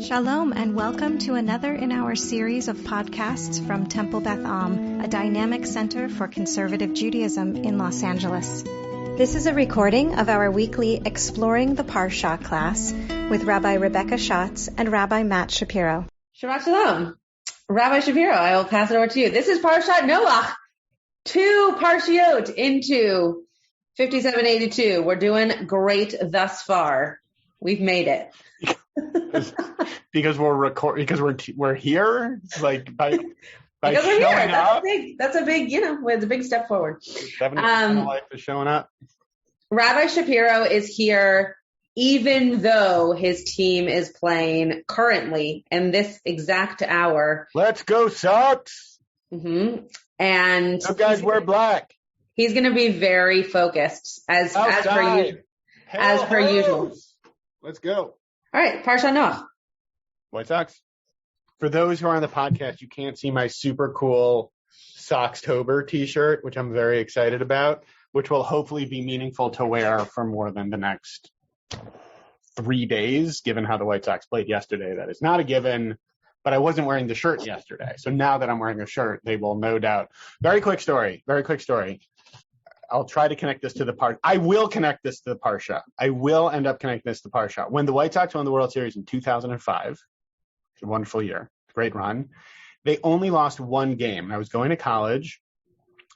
Shalom and welcome to another in our series of podcasts from Temple Beth Am, a dynamic center for conservative Judaism in Los Angeles. This is a recording of our weekly Exploring the Parasha class with Rabbi Rebecca Schatz and Rabbi Matt Shapiro. Shabbat Shalom. Rabbi Shapiro, I will pass it over to you. This is Parashat Noach, 2 Parshiot into 5782. We're doing great thus far. We've made it. because we're here, like by because we're here. Up. That's a big, it's a big step forward. 70% of life is showing up. Rabbi Shapiro is here, even though his team is playing currently in this exact hour. Let's go, Schatz. Mm-hmm. And you guys wear black. He's going to be very focused as per usual. Let's go. All right, Parashat Noach. White Sox. For those who are on the podcast, you can't see my super cool Soxtober t-shirt, which I'm very excited about, which will hopefully be meaningful to wear for more than the next 3 days, given how the White Sox played yesterday. That is not a given, but I wasn't wearing the shirt yesterday. So now that I'm wearing a shirt, they will no doubt. Very quick story. I'll try to connect this to the Parsha. I will connect this to the Parsha. I will end up connecting this to Parsha. When the White Sox won the World Series in 2005, a wonderful year, great run, they only lost one game. I was going to college,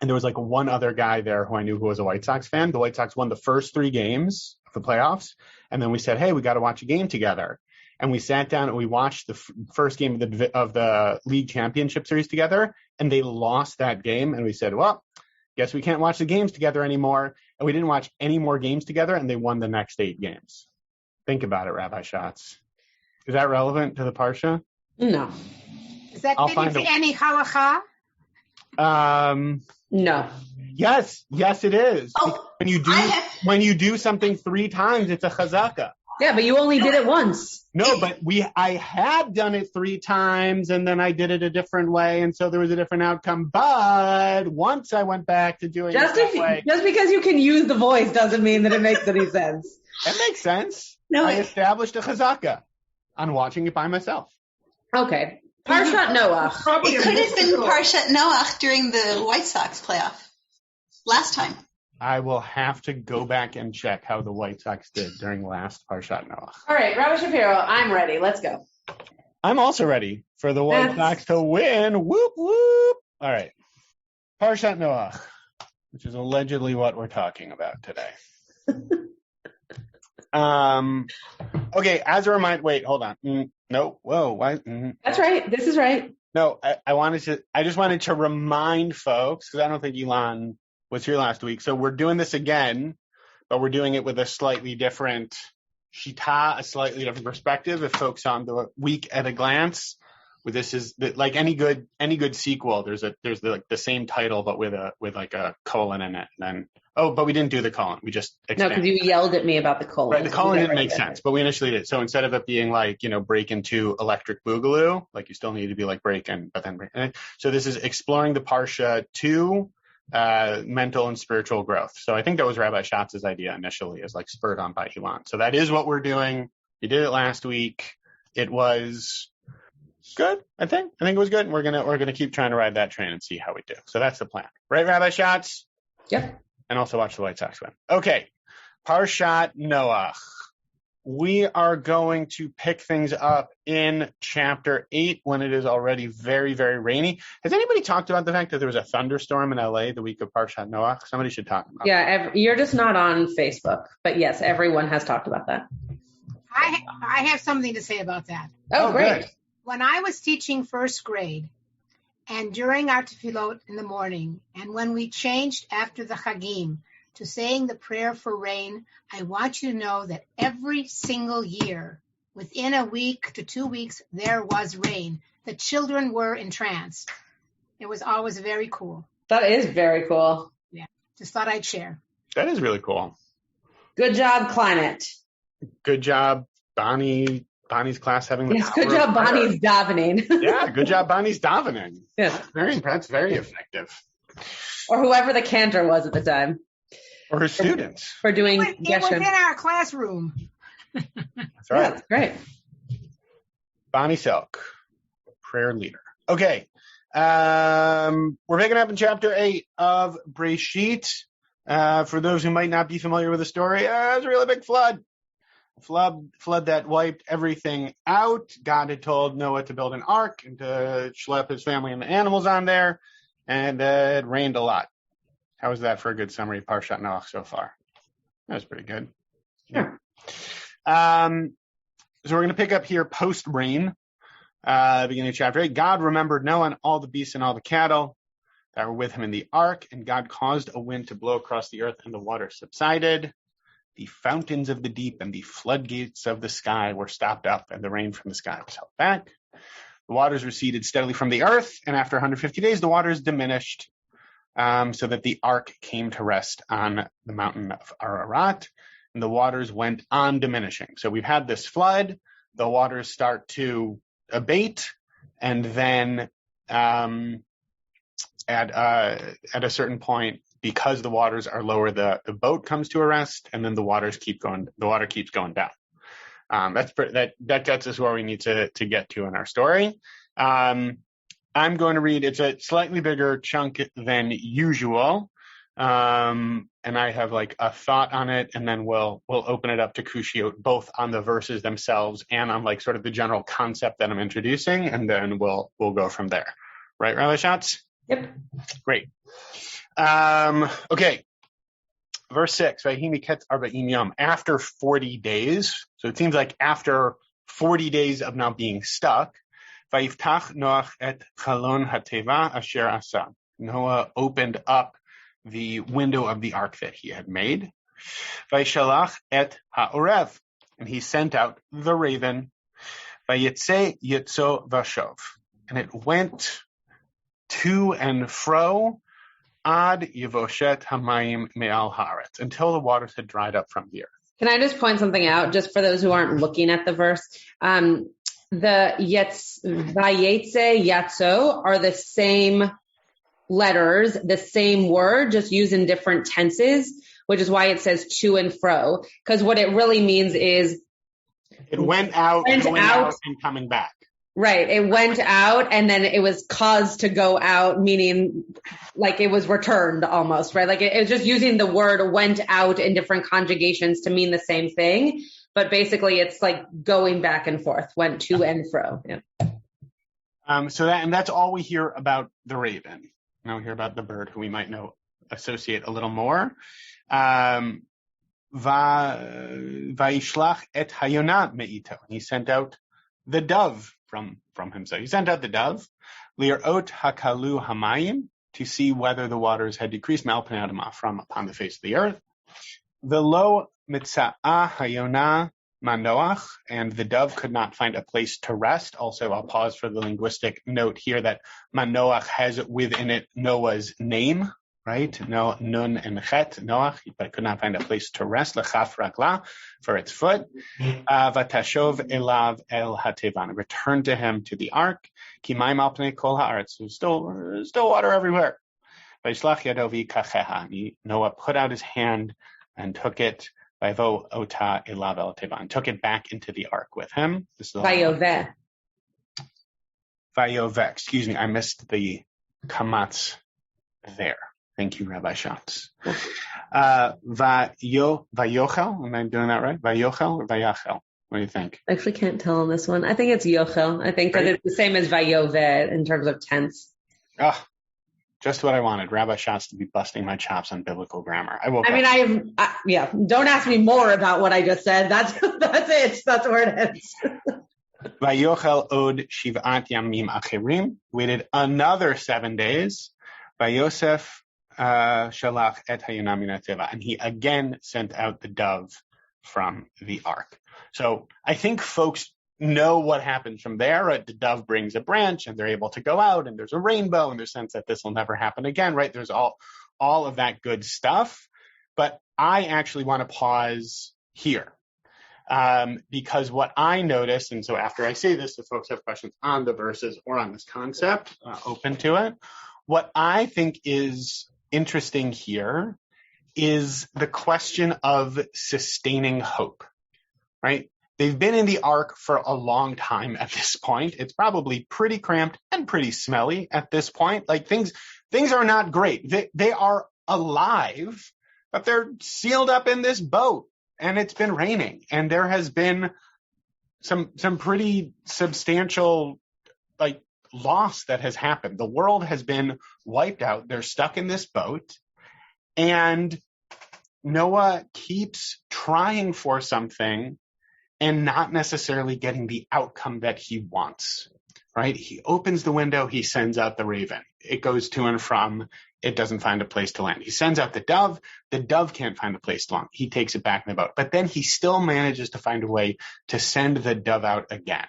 and there was like one other guy there who I knew who was a White Sox fan. The White Sox won the first 3 games of the playoffs, and then we said, hey, we got to watch a game together. And we sat down and we watched the first game of the league championship series together, and they lost that game. And we said, well, guess we can't watch the games together anymore. And we didn't watch any more games together, and they won the next 8 games. Think about it, Rabbi Schatz. Is that relevant to the Parsha? No. Is that any halacha? No. Yes, it is. Oh, when you do something 3 times, it's a chazaka. Yeah, but you only did it once. No, but I had done it 3 times, and then I did it a different way, and so there was a different outcome. But once I went back to doing it that way. Just because you can use the voice doesn't mean that it makes any sense. It makes sense. No, I established a chazaka on watching it by myself. Okay. Parashat Noach. It could have been Parashat Noach during the White Sox playoff last time. I will have to go back and check how the White Sox did during last Parashat Noach. All right, Rabbi Shapiro, I'm ready. Let's go. I'm also ready for the White Sox to win. Whoop, whoop. All right. Parashat Noach, which is allegedly what we're talking about today. Okay, as a reminder, wait, hold on. No, whoa, why? That's right. This is right. No, I just wanted to remind folks, because I don't think Elon was here last week. So we're doing this again, but we're doing it with a slightly different shita, a slightly different perspective. If folks on the week at a glance, this is like any good sequel. There's the same title, but with a colon in it. And then, but we didn't do the colon. We just expanded. No, because you yelled at me about the colon. Right, the colon didn't make sense, but we initially did. So instead of it being like, break into electric boogaloo, like you still need to be like break in, but then break in. So this is exploring the Parsha 2. Mental and spiritual growth. So I think that was Rabbi Schatz's idea initially, is like spurred on by Elon. So that is what we're doing. We did it last week. It was good. I think it was good. We're gonna keep trying to ride that train and see how we do. So that's the plan, right, Rabbi Schatz? Yep. And also watch the White Sox win. Okay, Parashat Noach. We are going to pick things up in chapter 8 when it is already very, very rainy. Has anybody talked about the fact that there was a thunderstorm in LA the week of Parashat Noach? Somebody should talk about that. You're just not on Facebook. But yes, everyone has talked about that. I have something to say about that. Oh, great. Good. When I was teaching first grade, and during our tefillot in the morning, and when we changed after the Chagim to saying the prayer for rain, I want you to know that every single year, within a week to 2 weeks, there was rain. The children were entranced. It was always very cool. That is very cool. Yeah, just thought I'd share. That is really cool. Good job, climate. Good job, Bonnie's class having the Yes, good job, Bonnie's davening. Yeah, good job, Bonnie's davening. Yeah. That's very effective. Or whoever the cantor was at the time. Or her students. For doing it was in our classroom. That's right. Yeah, that's great. Bonnie Silk, prayer leader. Okay. We're picking up in chapter 8 of Breshit. For those who might not be familiar with the story, it was a really big flood. Flood that wiped everything out. God had told Noah to build an ark and to schlep his family and the animals on there, and it rained a lot. How was that for a good summary of Parashat Noach so far? That was pretty good. Sure. So we're going to pick up here post-rain, beginning of chapter 8. God remembered Noah and all the beasts and all the cattle that were with him in the ark, and God caused a wind to blow across the earth, and the water subsided. The fountains of the deep and the floodgates of the sky were stopped up, and the rain from the sky was held back. The waters receded steadily from the earth, and after 150 days, the waters diminished, so that the ark came to rest on the mountain of Ararat, and the waters went on diminishing. So we've had this flood, the waters start to abate, and then at a certain point, because the waters are lower, the boat comes to a rest, and then the water keeps going down. That gets us where we need to get to in our story. I'm going to read. It's a slightly bigger chunk than usual, and I have like a thought on it, and then we'll open it up to Kushiyot, both on the verses themselves and on like sort of the general concept that I'm introducing, and then we'll go from there. Right, Rabbi Schatz? Yep. Great. Okay. Verse 6, after 40 days, so it seems like after 40 days of now being stuck, Noah opened up the window of the ark that he had made. And he sent out the raven. And it went to and fro ad yivoshet hamayim me'al haaretz, until the waters had dried up from the earth. Can I just point something out, just for those who aren't looking at the verse? The vayetze, yatso are the same letters, the same word, just used in different tenses, which is why it says to and fro. Because what it really means is it went out and coming back. Right. It went out and then it was caused to go out, meaning like it was returned almost, right? Like it was just using the word went out in different conjugations to mean the same thing. But basically it's like going back and forth, went to and fro. Yeah. That's all we hear about the raven. Now we hear about the bird, who we might associate a little more. Vayishlach et hayonah me'ito. He sent out the dove from himself. He sent out the dove, lir'ot hakalu hamayim, to see whether the waters had decreased, mal pnei adamah, from upon the face of the earth. Velo mitza'ah hayonah manoach, and the dove could not find a place to rest. Also, I'll pause for the linguistic note here that manoach has within it Noah's name, right? No, nun and chet, Noach, but could not find a place to rest, lechaf ragla, for its foot. Vatashov elav el hatevan, returned to him to the ark. Kimayim al pnei kol haaretz, still water everywhere. Vayishlach yadovi kacheha, Noah put out his hand and took it. Vayvo ota elav el hatevan, took it back into the ark with him. Vayoveh. Vayoveh, excuse me, I missed the kamatz there. Thank you, Rabbi Schatz. Vayochel, am I doing that right? Vayochel or Vayachel? What do you think? I actually can't tell on this one. I think it's Yochel. I think that it's the same as Vayoveh in terms of tense. Oh, just what I wanted. Rabbi Schatz to be busting my chops on biblical grammar. Don't ask me more about what I just said. That's it. That's where it is. Vayochel od shiv'at yamim achirim, waited another 7 days. Vayosef shalach et hayonah min hateva, and he again sent out the dove from the ark. So I think folks know what happens from there. Right? The dove brings a branch, and they're able to go out, and there's a rainbow, and there's a sense that this will never happen again. Right? There's all of that good stuff. But I actually want to pause here. Because what I noticed, and so after I say this, if folks have questions on the verses or on this concept, open to it. What I think is interesting here is the question of sustaining hope, right? They've been in the ark for a long time at this point. It's probably pretty cramped and pretty smelly at this point. Like things are not great. They are alive, but they're sealed up in this boat, and it's been raining, and there has been some pretty substantial like loss that has happened. The world has been wiped out. They're stuck in this boat, and Noah keeps trying for something and not necessarily getting the outcome that he wants, right? He opens the window, he sends out the raven. It goes to and from, it doesn't find a place to land. He sends out the dove can't find a place to land. He takes it back in the boat, but then he still manages to find a way to send the dove out again.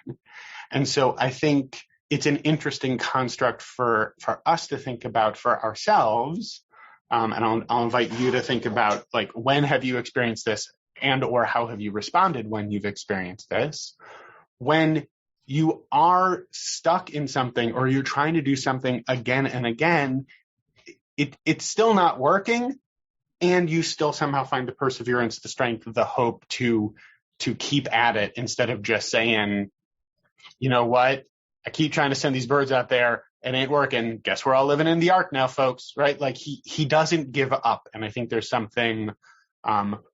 And so I think it's an interesting construct for us to think about for ourselves. And I'll invite you to think about, like, when have you experienced this, and or how have you responded when you've experienced this? When you are stuck in something or you're trying to do something again and again, it's still not working, and you still somehow find the perseverance, the strength, the hope to keep at it instead of just saying, you know what, I keep trying to send these birds out there, it ain't working. Guess we're all living in the ark now, folks, right? Like he doesn't give up. And I think there's something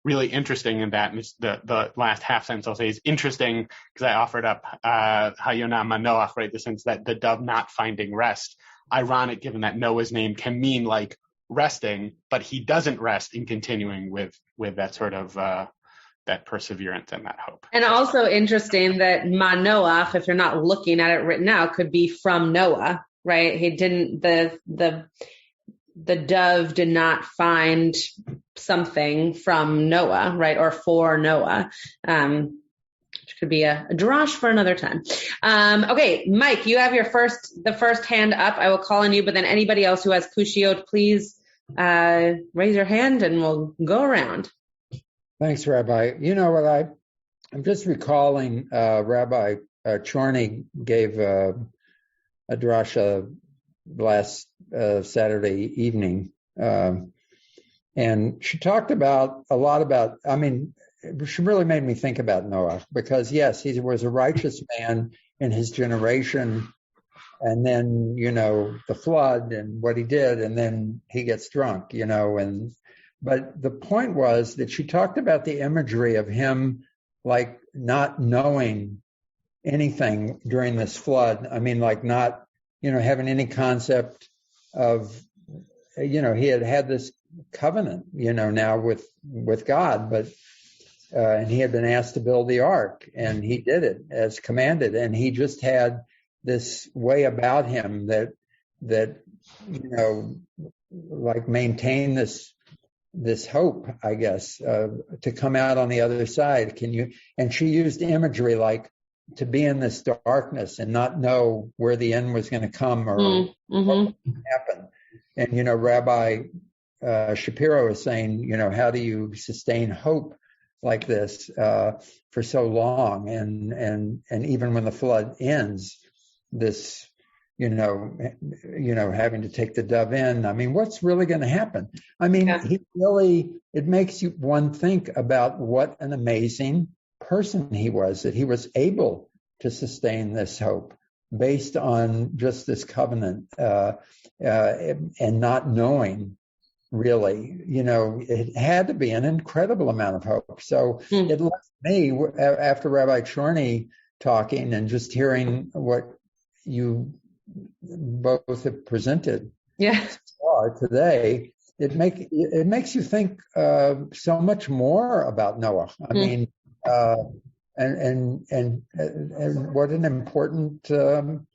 really interesting in that. And it's the last half sentence I'll say is interesting because I offered up Hayonah Manoach, right? The sense that the dove not finding rest. Ironic, given that Noah's name can mean like resting, but he doesn't rest in continuing with that sort of that perseverance and that hope. And also interesting that Manoach, if you're not looking at it written out, could be from Noah, right? He didn't, the dove did not find something from Noah, right? Or for Noah, which could be a drash for another time. Okay, Mike, you have the first hand up. I will call on you, but then anybody else who has kushiot, please raise your hand and we'll go around. Thanks, Rabbi. You know what, I'm just recalling Rabbi Chorny gave a drasha last Saturday evening, and she talked a lot about, I mean, she really made me think about Noah, because yes, he was a righteous man in his generation, and then, you know, the flood and what he did, and then he gets drunk, you know, but the point was that she talked about the imagery of him like not knowing anything during this flood. I mean, like not, you know, having any concept of, you know, he had this covenant, you know, now with God, but and he had been asked to build the ark, and he did it as commanded, and he just had this way about him that you know, like maintain this hope, I guess, to come out on the other side. And she used imagery like to be in this darkness and not know where the end was going to come or what would happen. And, you know, Rabbi Shapiro is saying, you know, how do you sustain hope like this for so long? And even when the flood ends, this, you know, having to take the dove in. I mean, what's really going to happen? I mean, it makes one think about what an amazing person he was, that he was able to sustain this hope based on just this covenant, and not knowing really, you know, it had to be an incredible amount of hope. So it left me, after Rabbi Chorny talking and just hearing what you both have presented today, it makes you think so much more about Noah. I mean, and what an important and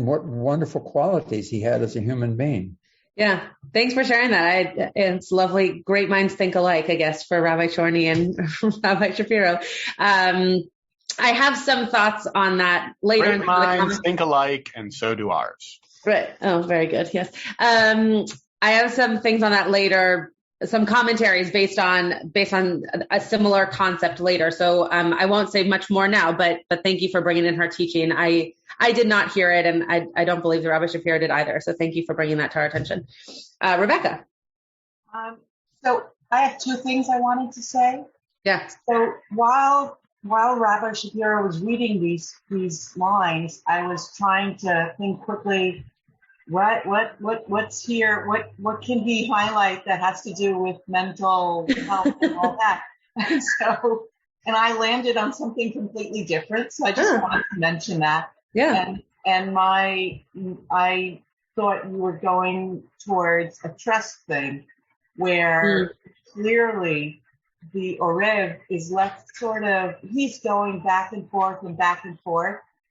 what wonderful qualities he had as a human being. Yeah, thanks for sharing that. It's lovely. Great minds think alike, I guess, for Rabbi Chorny and Rabbi Shapiro. I have some thoughts on that later. Great minds think alike, and so do ours. Right. Oh, very good. Yes. I have some things on that later, some commentaries based on a similar concept later. So I won't say much more now, but thank you for bringing in her teaching. I did not hear it, and I don't believe the Rabbi Shapiro did either. So thank you for bringing that to our attention. Rebecca. So I have two things I wanted to say. Yeah. So while while Rabbi Shapiro was reading these lines, I was trying to think quickly, what's here? What can he highlight that has to do with mental health and all that? And I landed on something completely different. So I just wanted to mention that. Yeah. And I thought you were going towards a trust thing where clearly the Orev is left sort of, he's going back and forth.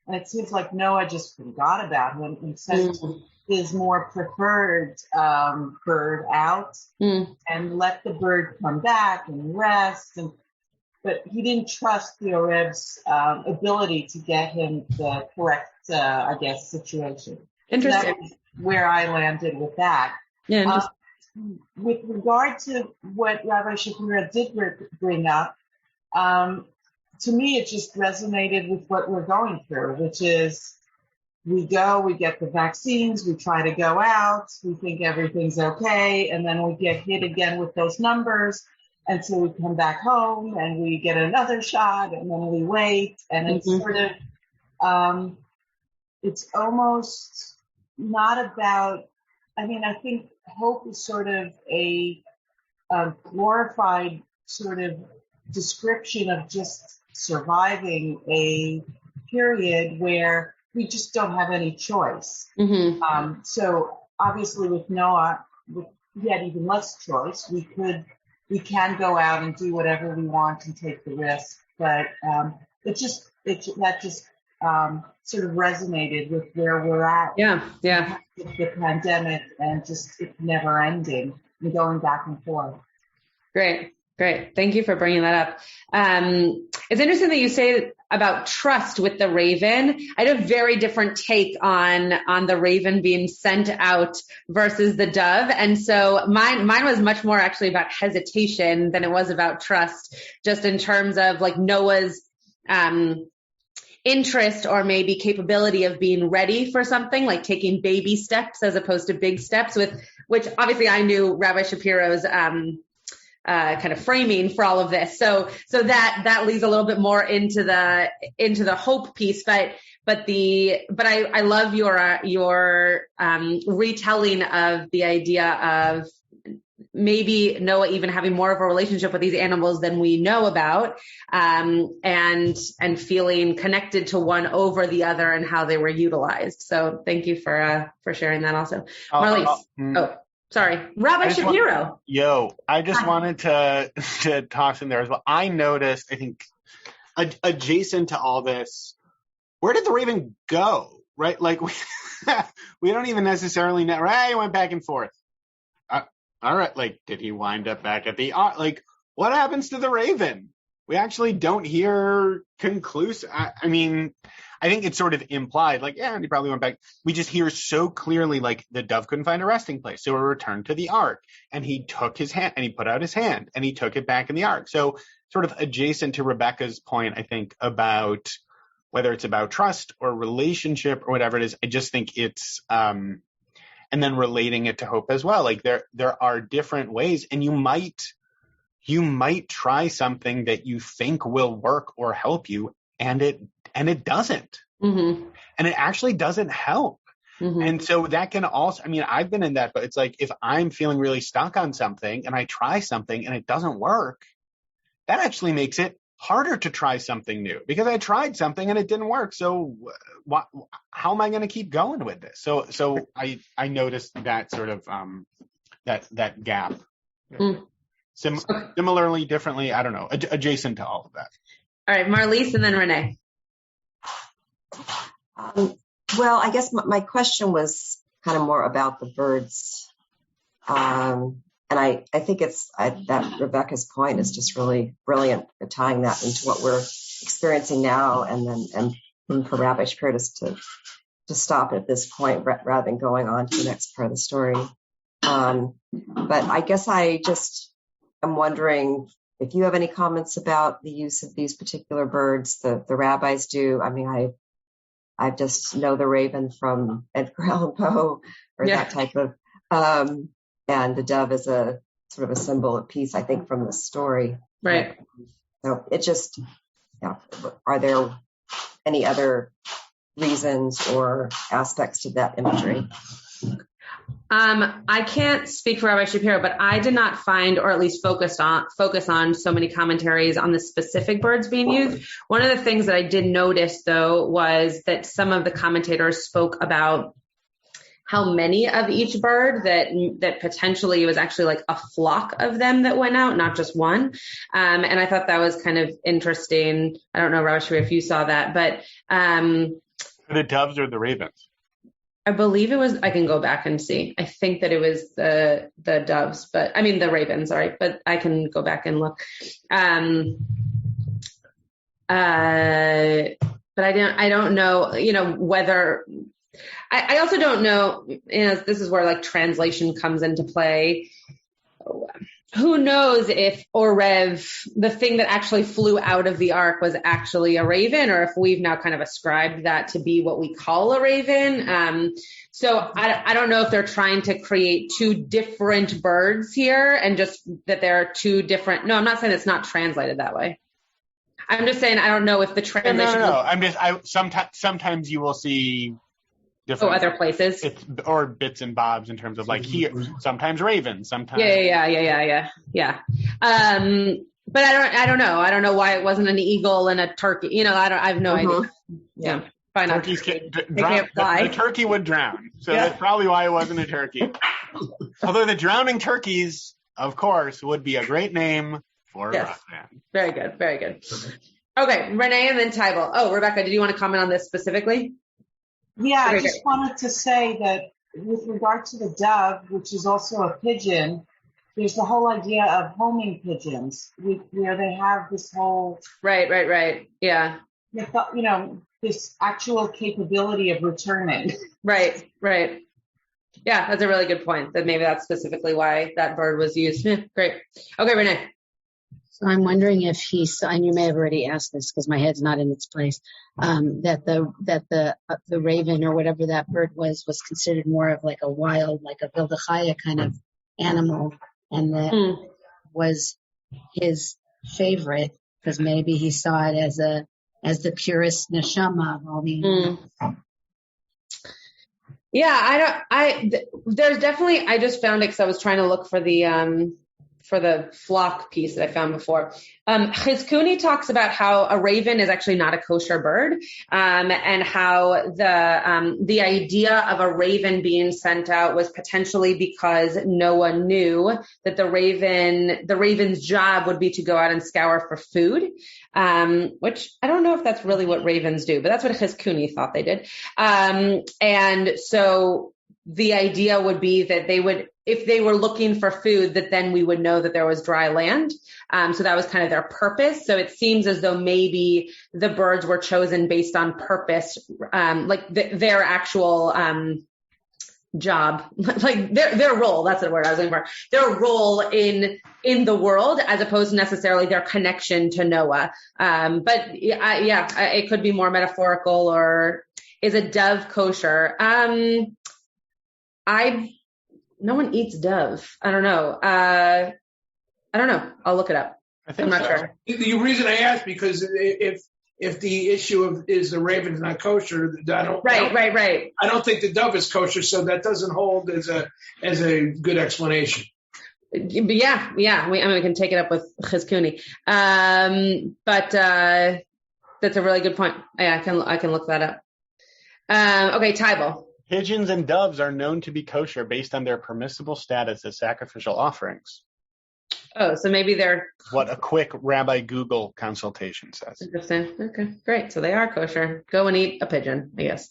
And it seems like Noah just forgot about him and sent his more preferred bird out and let the bird come back and rest. But he didn't trust the Orev's ability to get him the correct, situation. Interesting. So that was where I landed with that. Yeah. With regard to what Rabbi Shapiro did bring up, to me it just resonated with what we're going through, which is we get the vaccines, we try to go out, we think everything's okay, and then we get hit again with those numbers. And so we come back home and we get another shot and then we wait. And it's sort of, it's almost not about, I think hope is sort of a glorified sort of description of just surviving a period where we just don't have any choice. So obviously with Noah, he had even less choice. We can go out and do whatever we want and take the risk, but that just sort of resonated with where we're at. Yeah. With the pandemic and just it never ending and going back and forth. Great. Thank you for bringing that up. It's interesting that you say about trust with the raven. I had a very different take on the raven being sent out versus the dove. And so mine was much more actually about hesitation than it was about trust, just in terms of like Noah's, interest or maybe capability of being ready for something, like taking baby steps as opposed to big steps, which obviously I knew Rabbi Shapiro's, kind of framing for all of this. So that leads a little bit more into the hope piece, but I love your retelling of the idea of maybe Noah even having more of a relationship with these animals than we know about, and feeling connected to one over the other and how they were utilized. So thank you for sharing that also. Marlise. Sorry, Rabbi Shapiro. I just wanted to toss in there as well. I noticed, I think, adjacent to all this, where did the raven go? Right, like we don't even necessarily know. Right, he went back and forth. All right, like did he wind up back at the like? What happens to the raven? We actually don't hear conclusive. I mean, I think it's sort of implied, like, yeah, he probably went back. We just hear so clearly, like, the dove couldn't find a resting place, so it returned to the ark, and he took his hand, and he put out his hand, and he took it back in the ark. So sort of adjacent to Rebecca's point, I think, about whether it's about trust or relationship or whatever it is, I just think it's, and then relating it to hope as well. Like, there are different ways, and you might try something that you think will work or help you, and it doesn't. And it actually doesn't help. And so that can also, I mean, I've been in that, but it's like, if I'm feeling really stuck on something and I try something and it doesn't work, that actually makes it harder to try something new because I tried something and it didn't work. So how am I going to keep going with this? So I noticed that sort of, that gap. Similarly, differently, I don't know, adjacent to all of that. All right, Marlise and then Renee. Well, I guess my question was kind of more about the birds. And I think that Rebecca's point is just really brilliant for tying that into what we're experiencing now, and for Rabbi Shapiro to stop at this point rather than going on to the next part of the story. But I guess I'm wondering if you have any comments about the use of these particular birds. The rabbis do. I mean, I just know the raven from Edgar Allan Poe or that type of, and the dove is a sort of a symbol of peace, I think, from the story. Right. So it just, Are there any other reasons or aspects to that imagery? I can't speak for Rabbi Shapiro, but I did not find, or at least focus on so many commentaries on the specific birds being used. One of the things that I did notice, though, was that some of the commentators spoke about how many of each bird, that potentially it was actually like a flock of them that went out, not just one. And I thought that was kind of interesting. I don't know, Rabbi Shapiro, if you saw that, but the doves or the ravens? I believe it was, I can go back and see. I think that it was the doves, the ravens, sorry, but I can go back and look. But I don't know, whether, I also don't know, this is where like translation comes into play. Who knows if Orev, the thing that actually flew out of the ark, was actually a raven, or if we've now kind of ascribed that to be what we call a raven. So I don't know if they're trying to create two different birds here, and just that there are two different. No, I'm not saying it's not translated that way. I'm just saying I don't know if the translation. No. Sometimes you will see different other places, or bits and bobs in terms of like here, sometimes ravens, sometimes. Yeah. But I don't know. I don't know why it wasn't an eagle and a turkey. I have no idea. Yeah. Turkeys can't fly. The turkey would drown. So that's probably why it wasn't a turkey. Although the drowning turkeys, of course, would be a great name for a rock band. Very good. Very good. Okay. Renee and then Tybal. Oh, Rebecca, did you want to comment on this specifically? Yeah, I just wanted to say that with regard to the dove, which is also a pigeon, there's the whole idea of homing pigeons, where they have this whole... Right. Yeah. This actual capability of returning. Right. Yeah, that's a really good point, that maybe that's specifically why that bird was used. Great. Okay, Renee. So I'm wondering if he saw, and you may have already asked this because my head's not in its place, that the raven or whatever that bird was considered more of like a wild, like a Vildachaya kind of animal, and that was his favorite because maybe he saw it as the purest neshama of all the animals. Yeah, there's definitely, I just found it because I was trying to look for the flock piece that I found before. Chizkuni talks about how a raven is actually not a kosher bird, and how the idea of a raven being sent out was potentially because Noah knew that the raven's job would be to go out and scour for food, which I don't know if that's really what ravens do, but that's what Chizkuni thought they did. And so the idea would be that they would, if they were looking for food, that then we would know that there was dry land. So that was kind of their purpose. So it seems as though maybe the birds were chosen based on purpose, like their actual job, like their role. That's the word I was looking for. Their role in the world, as opposed to necessarily their connection to Noah. But it could be more metaphorical. Or is a dove kosher? No one eats dove. I don't know. I'll look it up. I'm not sure. The reason I ask, because if the issue is the raven is not kosher, Right. I don't think the dove is kosher, so that doesn't hold as a good explanation. Yeah. We can take it up with Chizkuni. But that's a really good point. Yeah, I can look that up. Okay, Tybal. Pigeons and doves are known to be kosher based on their permissible status as sacrificial offerings. Oh, so maybe they're... What a quick Rabbi Google consultation says. Interesting. Okay, great. So they are kosher. Go and eat a pigeon, I guess.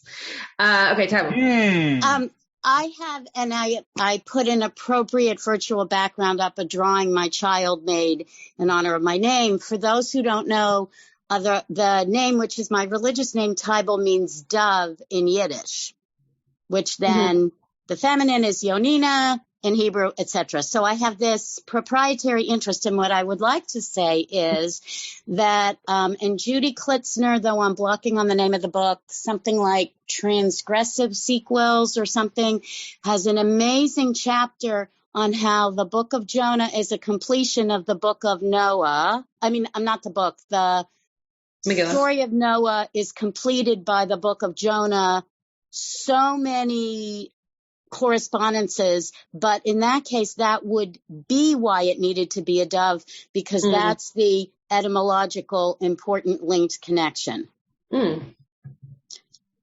Okay, Tybal. I have, and I put an appropriate virtual background up, a drawing my child made in honor of my name. For those who don't know, the name, which is my religious name, Tybal, means dove in Yiddish, which then the feminine is Yonina in Hebrew, etc. So I have this proprietary interest, and what I would like to say is that, and Judy Klitzner, though I'm blocking on the name of the book, something like Transgressive Sequels or something, has an amazing chapter on how the book of Jonah is a completion of the book of Noah. I mean, not the book, the story of Noah is completed by the book of Jonah. So many correspondences, but in that case, that would be why it needed to be a dove, because that's the etymological important linked connection.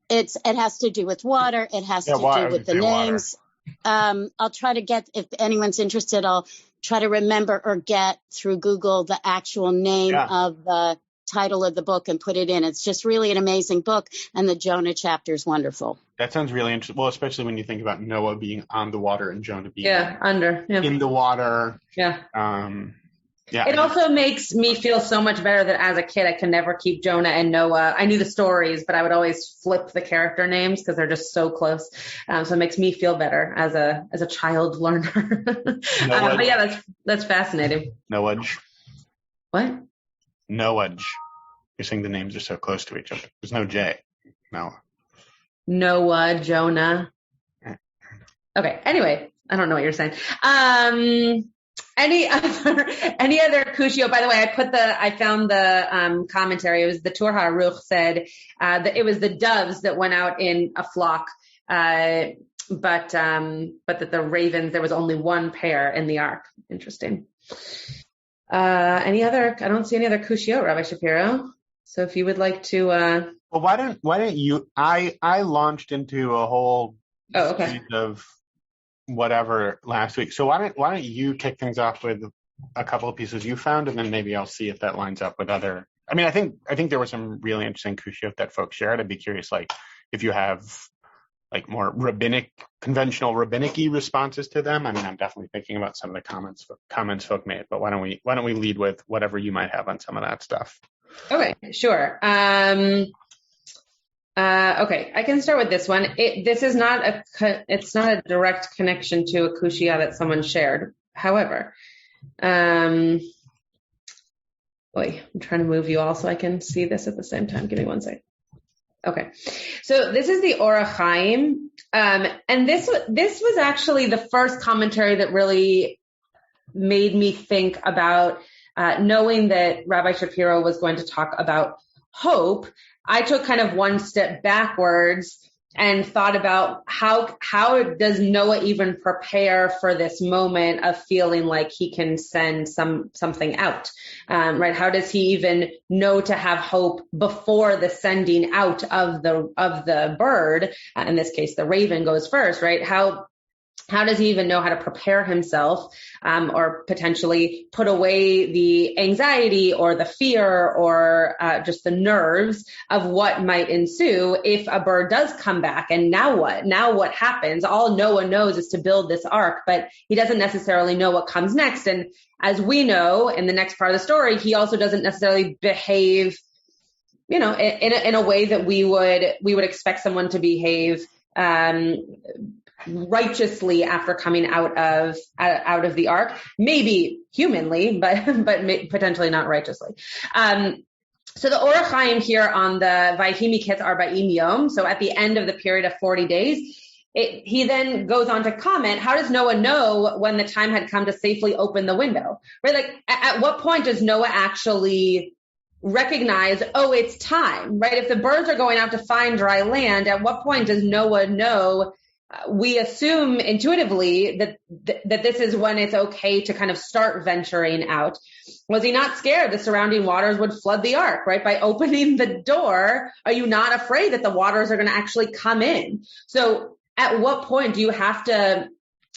It has to do with water. It has to do with the names. I'll try to get, if anyone's interested, I'll try to remember or get through Google the actual name of the title of the book and put it in. It's just really an amazing book, and the Jonah chapter is wonderful. That sounds really interesting. Well, especially when you think about Noah being on the water and Jonah being in the water. It also makes me feel so much better that as a kid I could never keep Jonah and Noah. I knew the stories, but I would always flip the character names because they're just so close. So it makes me feel better as a child learner. But yeah, that's fascinating. Noach. What? Noach. You're saying the names are so close to each other. There's no J. Noah, Jonah. Okay. Anyway, I don't know what you're saying. Any other kushio? By the way, I found the commentary. It was the Tur HaAruch said that it was the doves that went out in a flock, but that the ravens, there was only one pair in the ark. Interesting. Any other? I don't see any other kushio, Rabbi Shapiro. So if you would like to, well, why don't you? I launched into a whole series of whatever last week. So why don't you kick things off with a couple of pieces you found, and then maybe I'll see if that lines up with other. I mean, I think there were some really interesting kushiyot that folks shared. I'd be curious, like, if you have like more conventional rabbinic-y responses to them. I mean, I'm definitely thinking about some of the comments folk made, but why don't we lead with whatever you might have on some of that stuff? Okay, sure. Okay, I can start with this one. This is not it's not a direct connection to a kushia that someone shared. However, I'm trying to move you all so I can see this at the same time. Give me one second. Okay, so this is the Orach Chaim, and this was actually the first commentary that really made me think about knowing that Rabbi Shapiro was going to talk about hope. I took kind of one step backwards and thought about how does Noah even prepare for this moment of feeling like he can send something out, right? How does he even know to have hope before the sending out of the bird? In this case, the raven goes first, right? How does he even know how to prepare himself, or potentially put away the anxiety or the fear or just the nerves of what might ensue if a bird does come back? And now what? Now what happens? All Noah knows is to build this ark, but he doesn't necessarily know what comes next. And as we know in the next part of the story, he also doesn't necessarily behave, in a way that we would expect someone to behave righteously after coming out of the ark, maybe humanly, but potentially not righteously. So the Orach Chaim here on the Vayhi Miketz 40 Yom, so at the end of the period of 40 days, he then goes on to comment, how does Noah know when the time had come to safely open the window? Right? Like, at what point does Noah actually recognize, it's time, right? If the birds are going out to find dry land, at what point does Noah know? We assume intuitively that this is when it's okay to kind of start venturing out. Was he not scared the surrounding waters would flood the ark, right? By opening the door, are you not afraid that the waters are going to actually come in? So at what point do you have to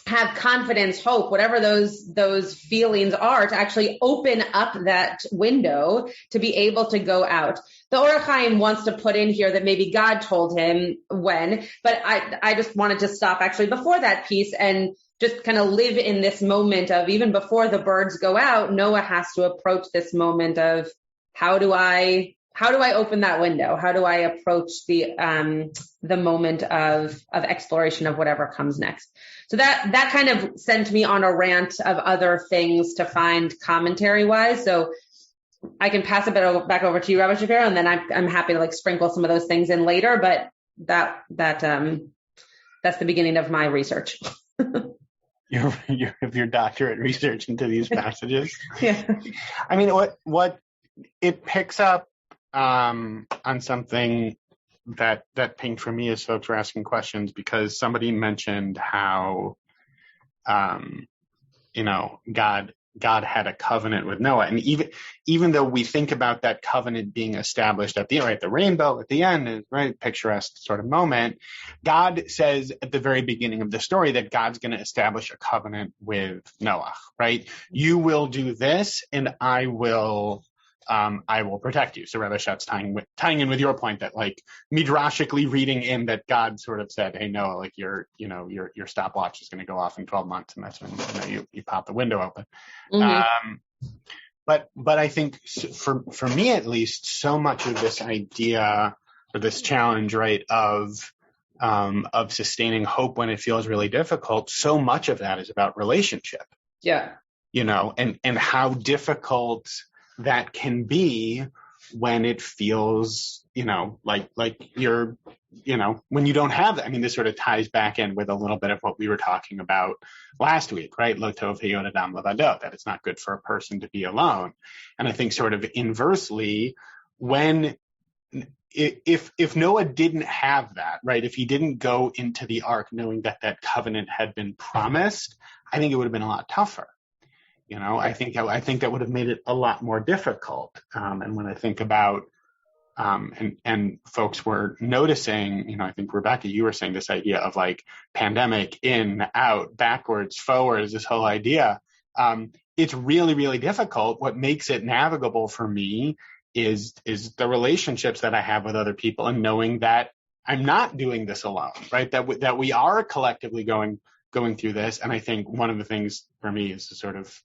have confidence, hope, whatever those feelings are, to actually open up that window to be able to go out? The Orach Chaim wants to put in here that maybe God told him when, but I just wanted to stop actually before that piece and just kind of live in this moment of, even before the birds go out, Noah has to approach this moment of how do I open that window? How do I approach the moment of exploration of whatever comes next? So that kind of sent me on a rant of other things to find commentary wise. So I can pass it back over to you, Rabbi Shapiro, and then I'm happy to sprinkle some of those things in later. But that's the beginning of my research. your doctorate research into these passages. Yeah. I mean, what it picks up. on something that pinged for me as folks were asking questions, because somebody mentioned how, God had a covenant with Noah. And even though we think about that covenant being established at the end, right, the rainbow at the end is right, picturesque sort of moment, God says at the very beginning of the story that God's going to establish a covenant with Noah, right? You will do this and I will protect you. So Rabbi Schatz tying in with your point that like midrashically reading in that God sort of said, hey, Noah, like your stopwatch is going to go off in 12 months. And that's when you pop the window open. Mm-hmm. But I think for me, at least, so much of this idea or this challenge, right, of sustaining hope when it feels really difficult, so much of that is about relationship. Yeah. And how difficult that can be when it feels, like you're, when you don't have that. I mean, this sort of ties back in with a little bit of what we were talking about last week, right? Lo tov heyod adam levado, that it's not good for a person to be alone. And I think sort of inversely, if Noah didn't have that, right? If he didn't go into the ark knowing that covenant had been promised, I think it would have been a lot tougher. I think that would have made it a lot more difficult. And when I think about, and folks were noticing, I think Rebecca, you were saying this idea of like pandemic, in, out, backwards, forwards, this whole idea. It's really, really difficult. What makes it navigable for me is the relationships that I have with other people, and knowing that I'm not doing this alone, right? That we are collectively going through this. And I think one of the things for me is to sort of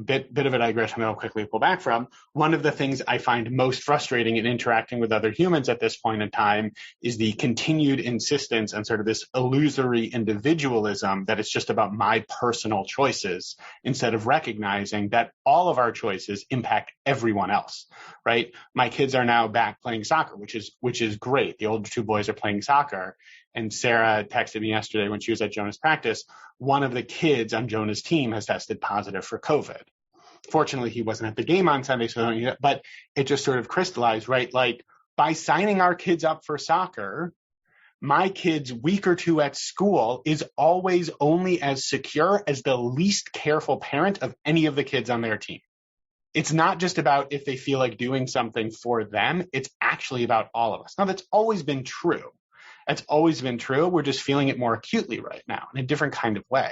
bit of a digression that I'll quickly pull back from. One of the things I find most frustrating in interacting with other humans at this point in time is the continued insistence on sort of this illusory individualism that it's just about my personal choices, instead of recognizing that all of our choices impact everyone else, right? My kids are now back playing soccer, which is great. The older two boys are playing soccer. And Sarah texted me yesterday when she was at Jonah's practice, one of the kids on Jonah's team has tested positive for COVID. Fortunately, he wasn't at the game on Sunday, but it just sort of crystallized, right? Like by signing our kids up for soccer, my kid's week or two at school is always only as secure as the least careful parent of any of the kids on their team. It's not just about if they feel like doing something for them. It's actually about all of us. Now, that's always been true. That's always been true. We're just feeling it more acutely right now in a different kind of way.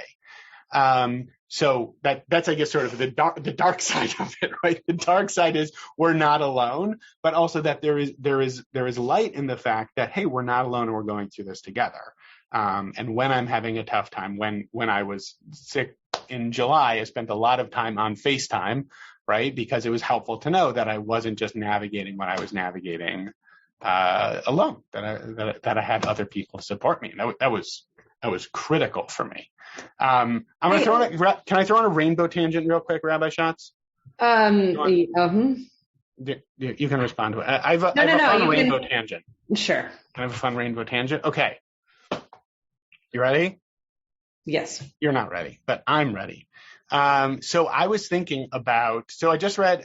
So that's, I guess, sort of the dark side of it, right? The dark side is we're not alone, but also that there is light in the fact that, hey, we're not alone and we're going through this together. And when I'm having a tough time, when I was sick in July, I spent a lot of time on FaceTime, right? Because it was helpful to know that I wasn't just navigating what I was navigating alone, that I had other people to support me. That was critical for me. I'm going to can I throw in a rainbow tangent real quick, Rabbi Schatz? You can respond to it. I have a fun rainbow tangent. Sure. Can I have a fun rainbow tangent? Okay. You ready? Yes. You're not ready, but I'm ready. So I was thinking about, I just read,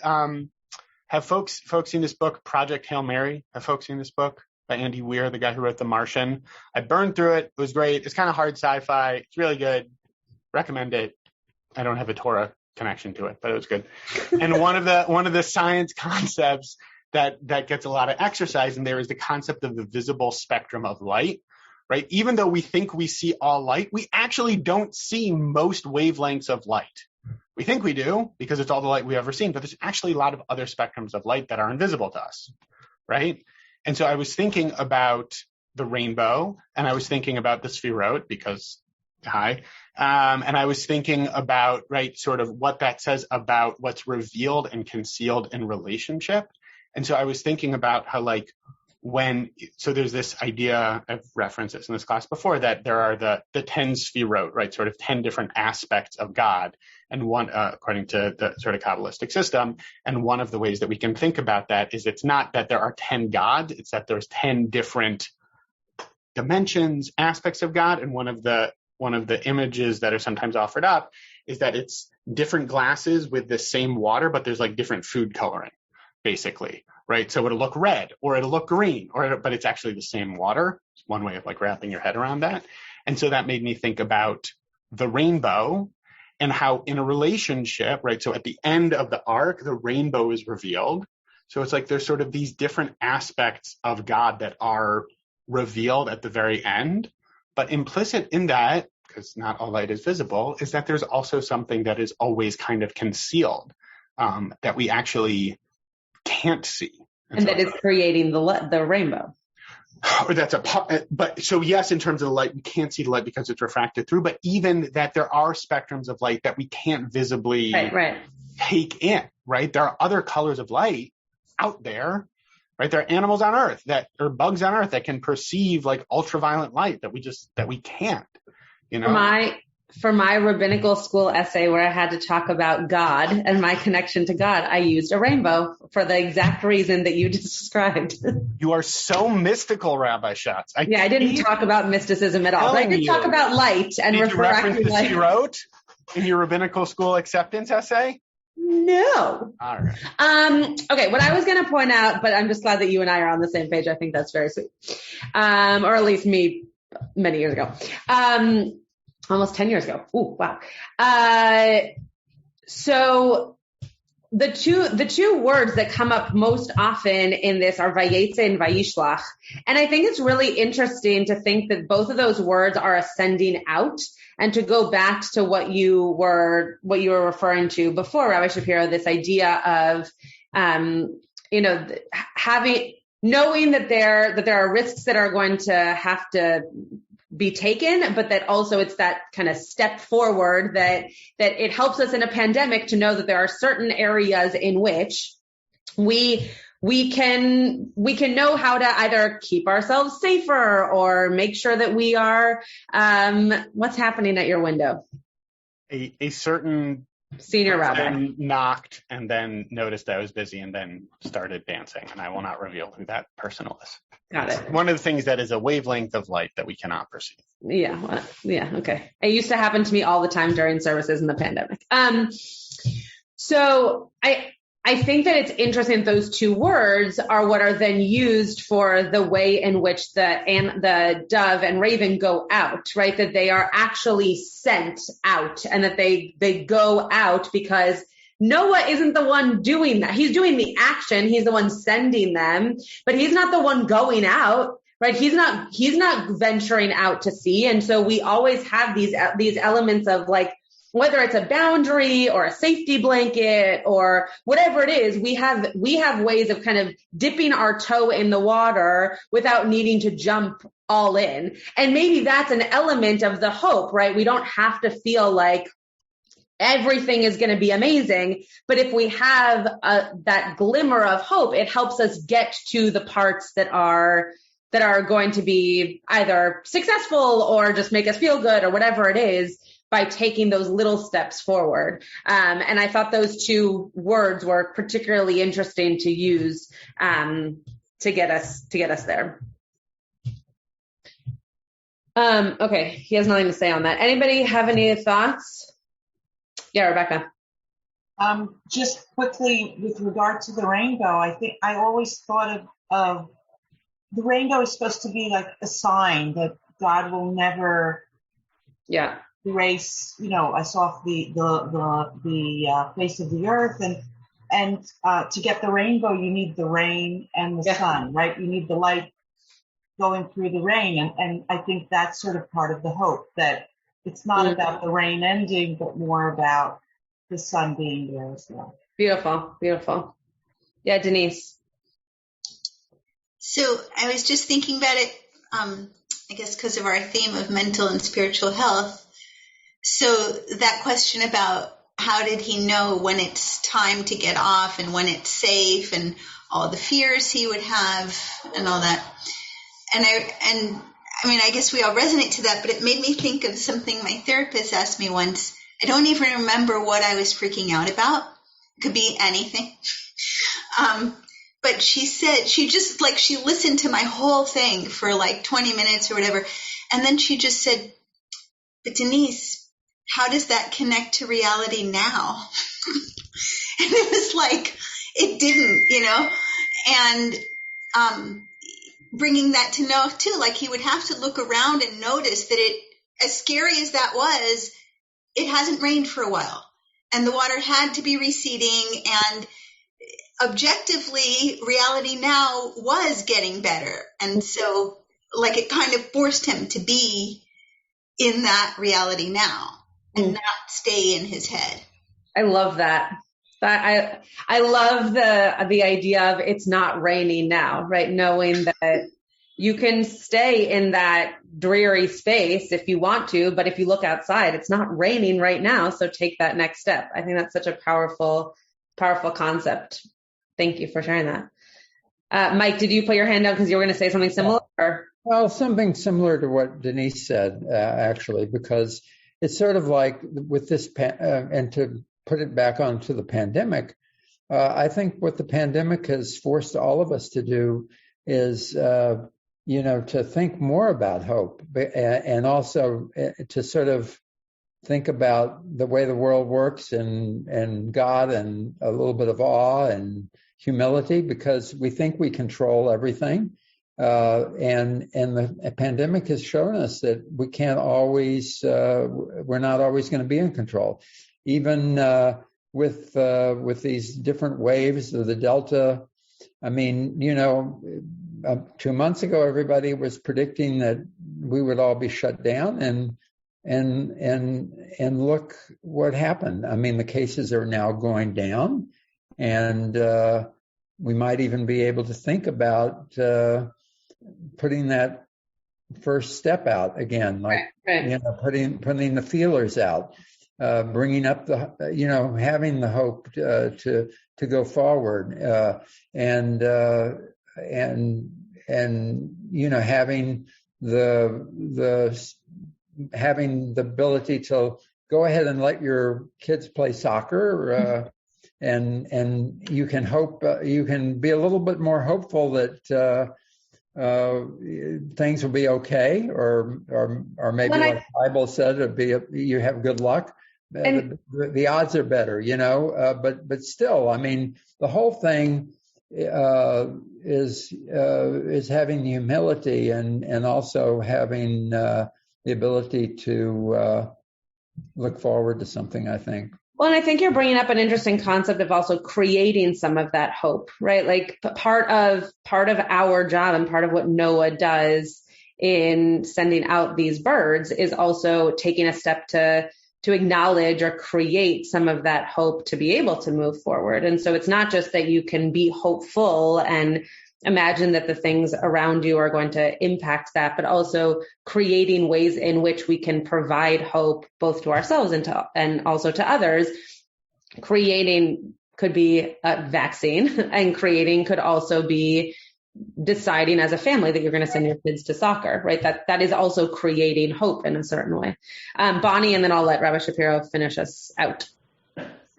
have folks seen this book, Project Hail Mary? Have folks seen this book by Andy Weir, the guy who wrote The Martian? I burned through it. It was great. It's kind of hard sci-fi. It's really good. Recommend it. I don't have a Torah connection to it, but it was good. And one of the science concepts that gets a lot of exercise in there is the concept of the visible spectrum of light, right? Even though we think we see all light, we actually don't see most wavelengths of light. We think we do because it's all the light we've ever seen, but there's actually a lot of other spectrums of light that are invisible to us, right? And so I was thinking about the rainbow, and I was thinking about the Sefirot because, and I was thinking about, right, sort of what that says about what's revealed and concealed in relationship. And so I was thinking about how, like, so there's this idea, I've referenced this in this class before, that there are the 10 Sefirot, right, sort of 10 different aspects of God, and one, according to the sort of Kabbalistic system, and one of the ways that we can think about that is it's not that there are 10 gods, it's that there's 10 different dimensions, aspects of God, and one of the images that are sometimes offered up is that it's different glasses with the same water, but there's like different food coloring, basically, right? So it'll look red or it'll look green, but it's actually the same water. It's one way of like wrapping your head around that. And so that made me think about the rainbow and how in a relationship, right? So at the end of the arc, the rainbow is revealed. So it's like there's sort of these different aspects of God that are revealed at the very end. But implicit in that, because not all light is visible, is that there's also something that is always kind of concealed, that we actually can't see. And that is creating the rainbow. Or that's a part, but so yes, in terms of the light, we can't see the light because it's refracted through, but even that there are spectrums of light that we can't visibly take in, right? There are other colors of light out there, right? There are animals on Earth or bugs on Earth that can perceive like ultraviolet light that we can't, you know? For my rabbinical school essay where I had to talk about God and my connection to God, I used a rainbow for the exact reason that you just described. You are so mystical, Rabbi Schatz. I didn't talk about mysticism at all. But I did talk about light and refracting light. Did you reference the in your rabbinical school acceptance essay? No. All right. Okay, what I was going to point out, but I'm just glad that you and I are on the same page. I think that's very sweet. Or at least me many years ago. Almost 10 years ago. Ooh, wow. So the two words that come up most often in this are vayetze and vayishlach. And I think it's really interesting to think that both of those words are ascending out, and to go back to what you were referring to before, Rabbi Shapiro, this idea of, knowing that there are risks that are going to have to be taken, but that also it's that kind of step forward that it helps us in a pandemic to know that there are certain areas in which we can know how to either keep ourselves safer or make sure that we are, what's happening at your window? A certain senior rabbi knocked and then noticed I was busy and then started dancing, and I will not reveal who that person was. Got it. One of the things that is a wavelength of light that we cannot perceive. Yeah. Okay. It used to happen to me all the time during services in the pandemic. So I think that it's interesting that those two words are what are then used for the way in which the dove and raven go out, right? That they are actually sent out, and that they go out because Noah isn't the one doing that. He's doing the action. He's the one sending them, but he's not the one going out, right? He's not venturing out to sea. And so we always have these elements of like, whether it's a boundary or a safety blanket or whatever it is, we have ways of kind of dipping our toe in the water without needing to jump all in. And maybe that's an element of the hope, right? We don't have to feel like everything is going to be amazing. But if we have that glimmer of hope, it helps us get to the parts that are going to be either successful or just make us feel good or whatever it is, by taking those little steps forward. And I thought those two words were particularly interesting to use to get us there. Okay, he has nothing to say on that. Anybody have any thoughts? Yeah, Rebecca. Just quickly with regard to the rainbow, I think I always thought of the rainbow is supposed to be like a sign that God will never erase, us off the face of the earth, and to get the rainbow, you need the rain and the sun, right? You need the light going through the rain, and I think that's sort of part of the hope, that it's not about the rain ending, but more about the sun being there as well. Beautiful, beautiful. Yeah, Denise. So I was just thinking about it, I guess because of our theme of mental and spiritual health. So that question about how did he know when it's time to get off and when it's safe and all the fears he would have and all that. And I mean, I guess we all resonate to that, but it made me think of something my therapist asked me once. I don't even remember what I was freaking out about. It could be anything. But she said, she listened to my whole thing for like 20 minutes or whatever. And then she just said, but Denise, how does that connect to reality now? And it was like, it didn't, And bringing that to Noach too, like he would have to look around and notice that it, as scary as that was, it hasn't rained for a while. And the water had to be receding, and objectively, reality now was getting better. And so, like, it kind of forced him to be in that reality now and not stay in his head. I love that. I love the idea of it's not raining now, right? Knowing that you can stay in that dreary space if you want to, but if you look outside, it's not raining right now. So take that next step. I think that's such a powerful concept. Thank you for sharing that. Mike, did you put your hand down because you were going to say something similar? Or? Well, something similar to what Denise said, actually, because it's sort of like with this, and to put it back onto the pandemic, I think what the pandemic has forced all of us to do is, to think more about hope, and also to sort of think about the way the world works and God, and a little bit of awe and humility, because we think we control everything. And the pandemic has shown us that we can't always, we're not always going to be in control. Even with these different waves of the Delta, I mean, 2 months ago, everybody was predicting that we would all be shut down, and look what happened. I mean, the cases are now going down, and we might even be able to think about putting that first step out again, like right. Putting the feelers out, bringing up the having the hope to go forward, and having having the ability to go ahead and let your kids play soccer, and you can hope, you can be a little bit more hopeful that things will be okay, or maybe like the Bible said, you have good luck. The odds are better, but still, I mean, the whole thing is having humility and also having the ability to look forward to something, I think. Well, and I think you're bringing up an interesting concept of also creating some of that hope, right? Like part of our job and part of what Noah does in sending out these birds is also taking a step to acknowledge or create some of that hope to be able to move forward. And so it's not just that you can be hopeful and imagine that the things around you are going to impact that, but also creating ways in which we can provide hope both to ourselves and also to others. Creating could be a vaccine, and creating could also be deciding as a family that you're going to send your kids to soccer, right? That is also creating hope in a certain way. Bonnie, and then I'll let Rabbi Shapiro finish us out.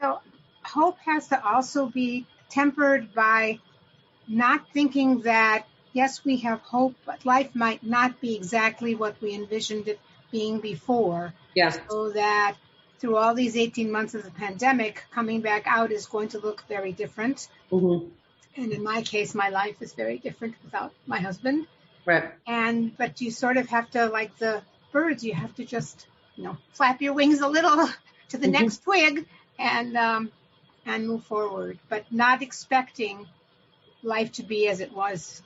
So hope has to also be tempered by not thinking that, yes, we have hope, but life might not be exactly what we envisioned it being before. Yes. So that through all these 18 months of the pandemic, coming back out is going to look very different. Mm-hmm. And in my case, my life is very different without my husband. Right. But you sort of have to, like the birds, you have to just, flap your wings a little to the next twig and move forward, but not expecting life to be as it was.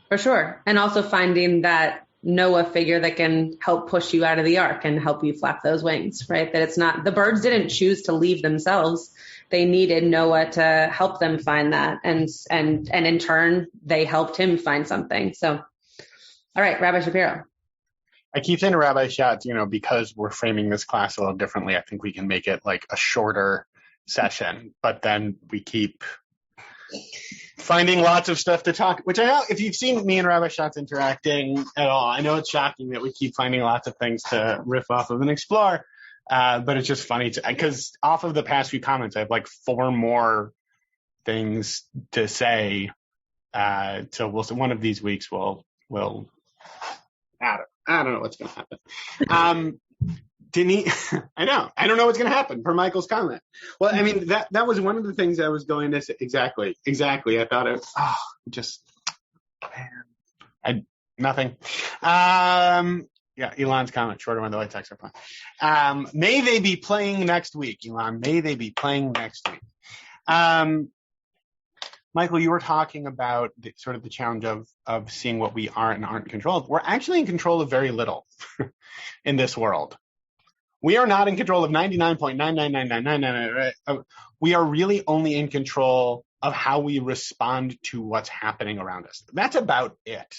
For sure. And also finding that Noah figure that can help push you out of the ark and help you flap those wings, right? That it's not, the birds didn't choose to leave themselves. They needed Noah to help them find that. And in turn, they helped him find something. So, all right, Rabbi Shapiro. I keep saying to Rabbi Schatz, because we're framing this class a little differently, I think we can make it like a shorter session, but then we keep finding lots of stuff to talk, which I know if you've seen me and Rabbi Schatz interacting at all, I know it's shocking that we keep finding lots of things to riff off of and explore. But it's just funny because off of the past few comments, I have like 4 more things to say. So one of these weeks we'll I don't know what's going to happen. Denise, I know. I don't know what's going to happen per Michael's comment. Well, I mean, that was one of the things I was going to say. Exactly. I thought it, nothing. Yeah, Elon's comment, shorter one, the white text are fine. May they be playing next week, Elon. May they be playing next week. Michael, you were talking about sort of the challenge of seeing what we are and aren't in control of. We're actually in control of very little in this world. We are not in control of 99.99999, right? We are really only in control of how we respond to what's happening around us. That's about it,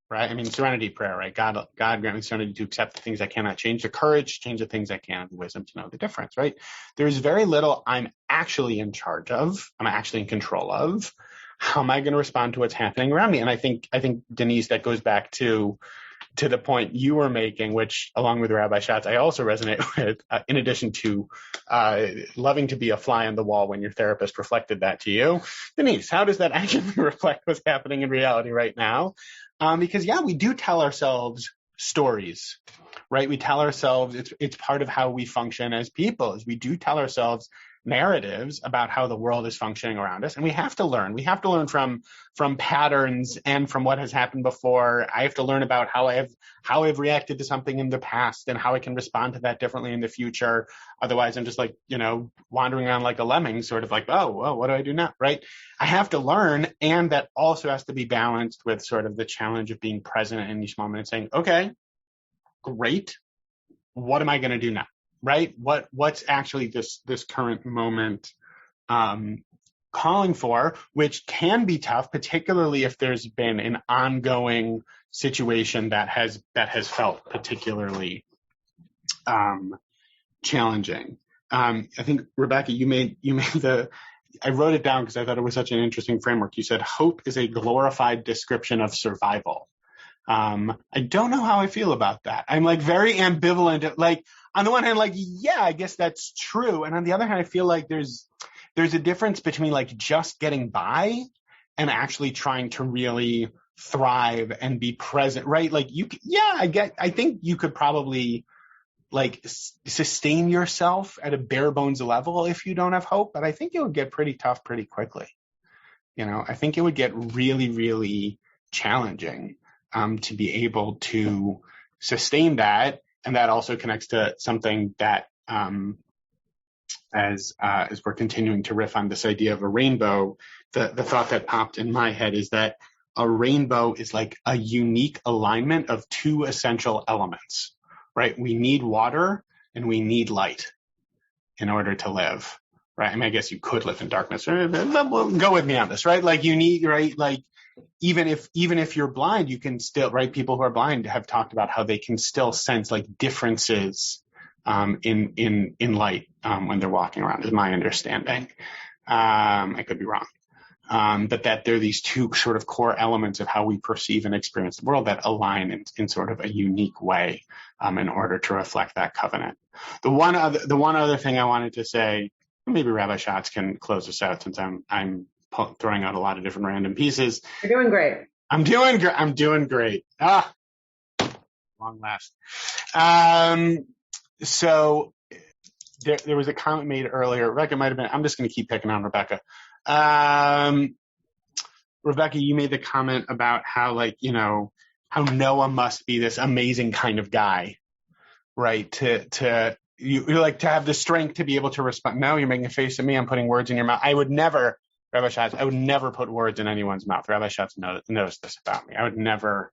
right? I mean, serenity prayer, right? God grant me serenity to accept the things I cannot change, the courage to change the things I can, the wisdom to know the difference, right? There's very little I'm actually in charge of, I'm actually in control of. How am I going to respond to what's happening around me? And I think Denise, that goes back to the point you were making, which along with Rabbi Schatz, I also resonate with, in addition to loving to be a fly on the wall when your therapist reflected that to you. Denise, how does that actually reflect what's happening in reality right now? Because we do tell ourselves stories, right? We tell ourselves, it's part of how we function as people, is we do tell ourselves narratives about how the world is functioning around us. And we have to learn. We have to learn from patterns and from what has happened before. I have to learn about how I've reacted to something in the past and how I can respond to that differently in the future. Otherwise, I'm just like, wandering around like a lemming, sort of like, oh, well, what do I do now? Right? I have to learn. And that also has to be balanced with sort of the challenge of being present in each moment and saying, okay, great. What am I going to do now? Right? What's actually this current moment calling for, which can be tough, particularly if there's been an ongoing situation that has felt particularly challenging. I think, Rebecca, you made I wrote it down because I thought it was such an interesting framework. You said hope is a glorified description of survival. I don't know how I feel about that. I'm like very ambivalent. Like on the one hand, like, yeah, I guess that's true. And on the other hand, I feel like there's a difference between like just getting by and actually trying to really thrive and be present, right? Like I think you could probably like sustain yourself at a bare bones level if you don't have hope, but I think it would get pretty tough pretty quickly. I think it would get really, really challenging to be able to sustain that. And that also connects to something that, as we're continuing to riff on this idea of a rainbow, the thought that popped in my head is that a rainbow is like a unique alignment of two essential elements, right? We need water and we need light in order to live, right? I mean, I guess you could live in darkness. Well, go with me on this, right? Like you need, right? Like, even if you're blind, you can still, right? People who are blind have talked about how they can still sense like differences in light when they're walking around, is my understanding. I could be wrong. But that there are these two sort of core elements of how we perceive and experience the world that align in sort of a unique way in order to reflect that covenant. The one other thing I wanted to say, maybe Rabbi Schatz can close us out since I'm throwing out a lot of different random pieces. You're doing great. I'm doing great. Long last. So there was a comment made earlier. Rebecca might have been. I'm just going to keep picking on Rebecca. Rebecca, you made the comment about how how Noah must be this amazing kind of guy, right? You're like to have the strength to be able to respond. No, you're making a face at me. I'm putting words in your mouth. I would never. Rabbi Schatz, I would never put words in anyone's mouth. Rabbi Schatz knows this about me. I would never,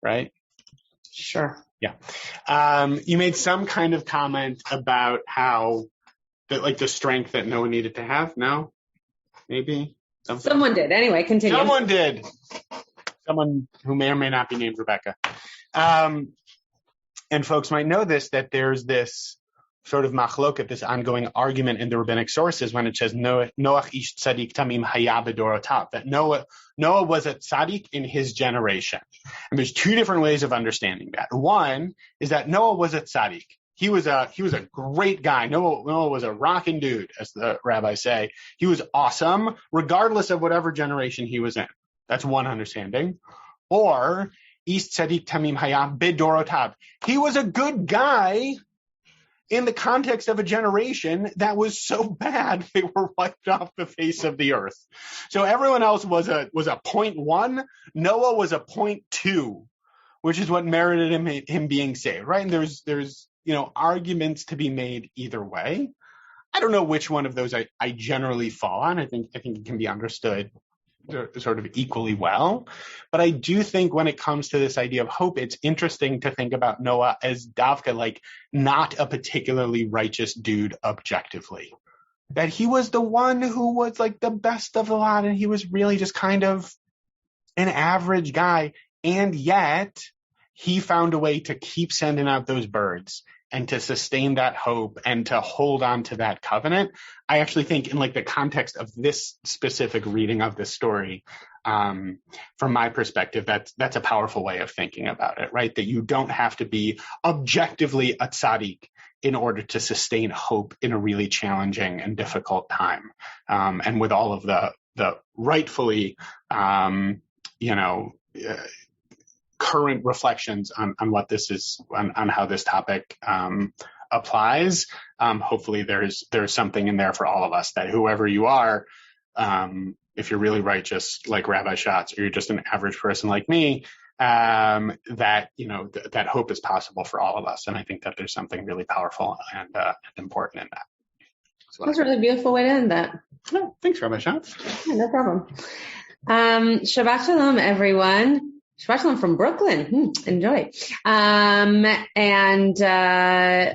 right? Sure. Yeah. You made some kind of comment about how the strength that Noah needed to have. No? Maybe? Something? Someone did. Anyway, continue. Someone did. Someone who may or may not be named Rebecca. And folks might know this, that there's this sort of machloket, this ongoing argument in the rabbinic sources when it says Noach ish tzadik tamim haya b'dorotav, that Noah was a tzaddik in his generation. And there's two different ways of understanding that. One is that Noah was a tzaddik. He was a great guy. Noah was a rockin' dude, as the rabbis say. He was awesome, regardless of whatever generation he was in. That's one understanding. Or ish tzadik tamim haya b'dorotav. He was a good guy in the context of a generation that was so bad they were wiped off the face of the earth. So everyone else was a 0.1. Noah was a 0.2, which is what merited him being saved, right? And there's arguments to be made either way. I don't know which one of those I generally fall on. I think it can be understood sort of equally well. But I do think when it comes to this idea of hope, it's interesting to think about Noah as Davka, like not a particularly righteous dude objectively. That he was the one who was like the best of the lot, and he was really just kind of an average guy. And yet he found a way to keep sending out those birds and to sustain that hope and to hold on to that covenant. I actually think in like the context of this specific reading of this story, from my perspective, that's a powerful way of thinking about it, right? That you don't have to be objectively a tzaddik in order to sustain hope in a really challenging and difficult time. And with all of the rightfully, current reflections on what this is, on how this topic applies. Hopefully there's something in there for all of us, that whoever you are, if you're really righteous like Rabbi Schatz, or you're just an average person like me, that hope is possible for all of us. And I think that there's something really powerful and important in that. That's a really beautiful way to end that. Oh, thanks, Rabbi Schatz. Yeah, no problem. Shabbat Shalom, everyone. Shabbat Shalom from Brooklyn. Enjoy. And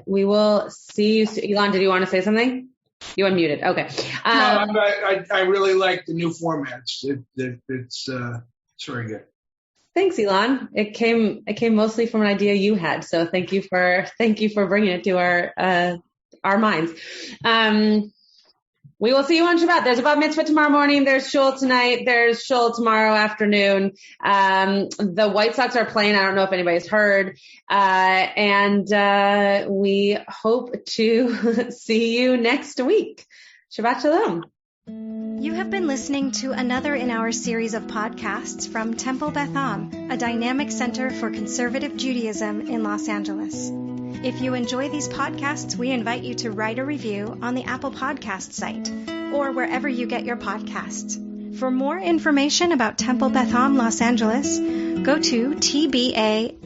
we will see you. Elon, did you want to say something? You unmuted. Okay. I really like the new formats. It's very good. Thanks, Elon. It came mostly from an idea you had. So thank you for bringing it to our minds. We will see you on Shabbat. There's a Bat Mitzvah tomorrow morning. There's Shul tonight. There's Shul tomorrow afternoon. The White Sox are playing. I don't know if anybody's heard. And we hope to see you next week. Shabbat Shalom. You have been listening to another in our series of podcasts from Temple Beth Am, a dynamic center for conservative Judaism in Los Angeles. If you enjoy these podcasts, we invite you to write a review on the Apple Podcast site or wherever you get your podcasts. For more information about Temple Beth Am Los Angeles, go to tbala.org.